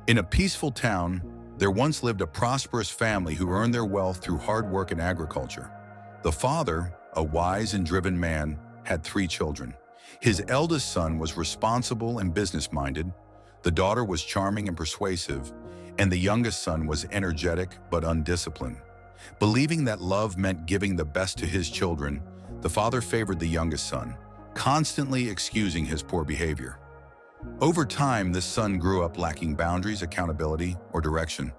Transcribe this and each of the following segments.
In a peaceful town, there once lived a prosperous family who earned their wealth through hard work and agriculture. The father, a wise and driven man, had 3 children. His eldest son was responsible and business-minded, the daughter was charming and persuasive, and the youngest son was energetic but undisciplined. Believing that love meant giving the best to his children, the father favored the youngest son, constantly excusing his poor behavior. Over time, this son grew up lacking boundaries, accountability, or direction.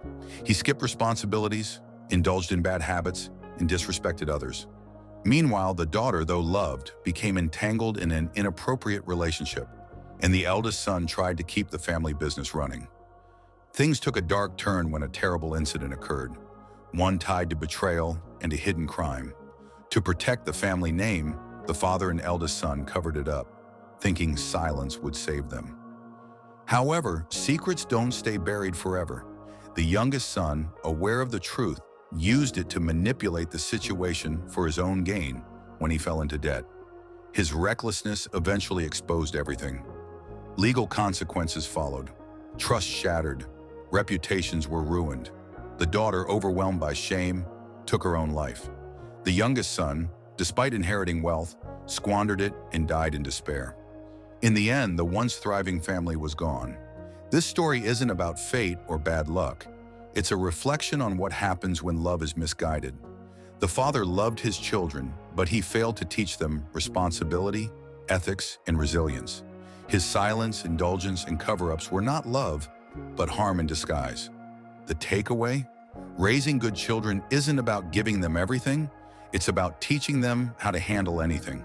He skipped responsibilities, indulged in bad habits, and disrespected others. Meanwhile, the daughter, though loved, became entangled in an inappropriate relationship, and the eldest son tried to keep the family business running. Things took a dark turn when a terrible incident occurred, one tied to betrayal and a hidden crime. To protect the family name, the father and eldest son covered it up, thinking silence would save them. However, secrets don't stay buried forever. The youngest son, aware of the truth, used it to manipulate the situation for his own gain when he fell into debt. His recklessness eventually exposed everything. Legal consequences followed. Trust shattered. Reputations were ruined. The daughter, overwhelmed by shame, took her own life. The youngest son, despite inheriting wealth, squandered it and died in despair. In the end, the once thriving family was gone. This story isn't about fate or bad luck. It's a reflection on what happens when love is misguided. The father loved his children, but he failed to teach them responsibility, ethics, and resilience. His silence, indulgence, and cover-ups were not love, but harm in disguise. The takeaway? Raising good children isn't about giving them everything, it's about teaching them how to handle anything.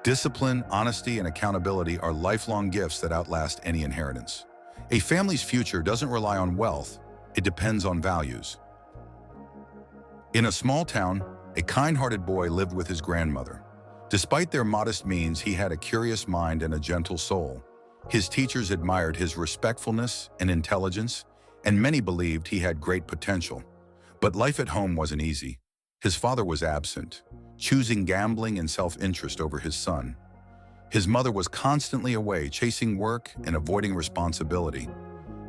Discipline, honesty, and accountability are lifelong gifts that outlast any inheritance. A family's future doesn't rely on wealth, it depends on values. In a small town, a kind-hearted boy lived with his grandmother. Despite their modest means, he had a curious mind and a gentle soul. His teachers admired his respectfulness and intelligence, and many believed he had great potential. But life at home wasn't easy. His father was absent, choosing gambling and self-interest over his son. His mother was constantly away, chasing work and avoiding responsibility.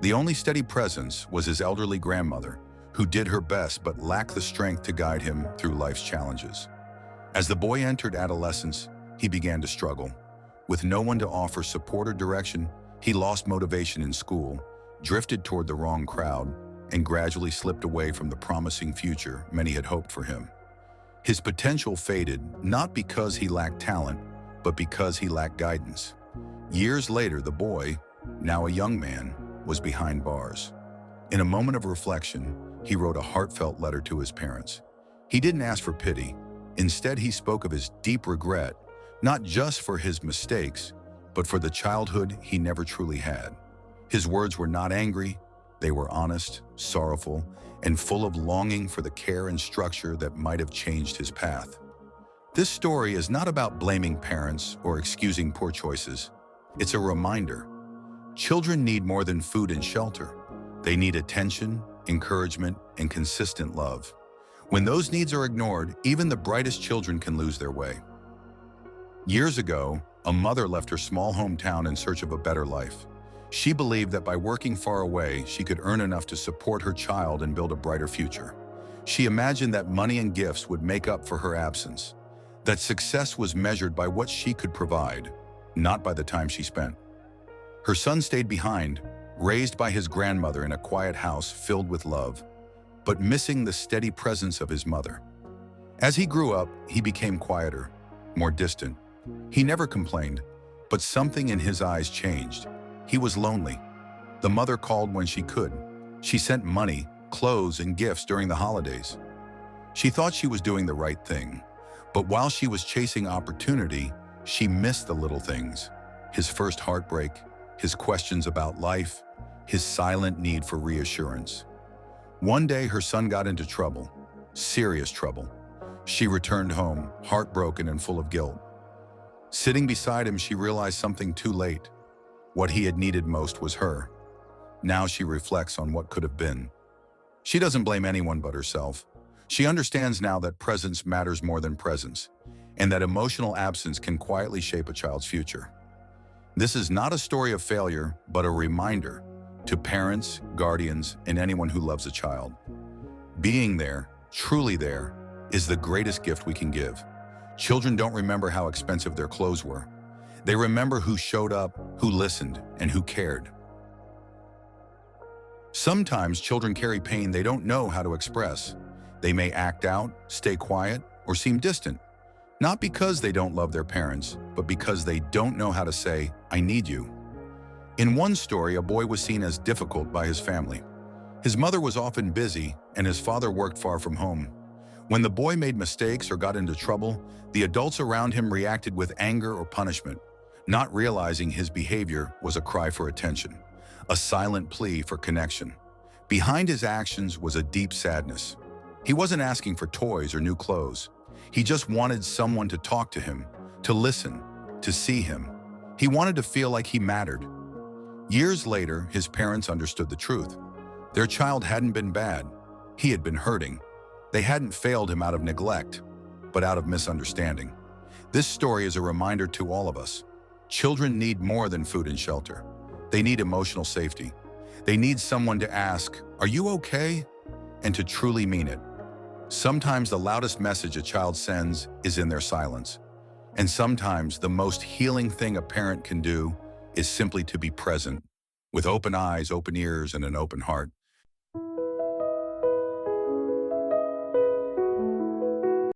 The only steady presence was his elderly grandmother, who did her best but lacked the strength to guide him through life's challenges. As the boy entered adolescence, he began to struggle. With no one to offer support or direction, he lost motivation in school, drifted toward the wrong crowd, and gradually slipped away from the promising future many had hoped for him. His potential faded, not because he lacked talent, but because he lacked guidance. Years later, the boy, now a young man, was behind bars. In a moment of reflection, he wrote a heartfelt letter to his parents. He didn't ask for pity. Instead, he spoke of his deep regret, not just for his mistakes, but for the childhood he never truly had. His words were not angry, they were honest, sorrowful, and full of longing for the care and structure that might have changed his path. This story is not about blaming parents or excusing poor choices. It's a reminder. Children need more than food and shelter. They need attention, encouragement, and consistent love. When those needs are ignored, even the brightest children can lose their way. Years ago, a mother left her small hometown in search of a better life. She believed that by working far away, she could earn enough to support her child and build a brighter future. She imagined that money and gifts would make up for her absence, that success was measured by what she could provide, not by the time she spent. Her son stayed behind, raised by his grandmother in a quiet house filled with love, but missing the steady presence of his mother. As he grew up, he became quieter, more distant. He never complained, but something in his eyes changed. He was lonely. The mother called when she could. She sent money, clothes, and gifts during the holidays. She thought she was doing the right thing, but while she was chasing opportunity, she missed the little things. His first heartbreak, his questions about life, his silent need for reassurance. One day, her son got into trouble, serious trouble. She returned home, heartbroken and full of guilt. Sitting beside him, she realized something too late. What he had needed most was her. Now she reflects on what could have been. She doesn't blame anyone but herself. She understands now that presence matters more than presence, and that emotional absence can quietly shape a child's future. This is not a story of failure, but a reminder. to parents, guardians, and anyone who loves a child. Being there, truly there, is the greatest gift we can give. Children don't remember how expensive their clothes were. They remember who showed up, who listened, and who cared. Sometimes children carry pain they don't know how to express. They may act out, stay quiet, or seem distant. Not because they don't love their parents, but because they don't know how to say, "I need you." In one story, a boy was seen as difficult by his family. His mother was often busy, and his father worked far from home. When the boy made mistakes or got into trouble, the adults around him reacted with anger or punishment, not realizing his behavior was a cry for attention, a silent plea for connection. Behind his actions was a deep sadness. He wasn't asking for toys or new clothes. He just wanted someone to talk to him, to listen, to see him. He wanted to feel like he mattered. Years later, his parents understood the truth. Their child hadn't been bad. He had been hurting. They hadn't failed him out of neglect, but out of misunderstanding. This story is a reminder to all of us. Children need more than food and shelter. They need emotional safety. They need someone to ask, "Are you okay?" and to truly mean it. Sometimes the loudest message a child sends is in their silence. And sometimes the most healing thing a parent can do is simply to be present, with open eyes, open ears, and an open heart.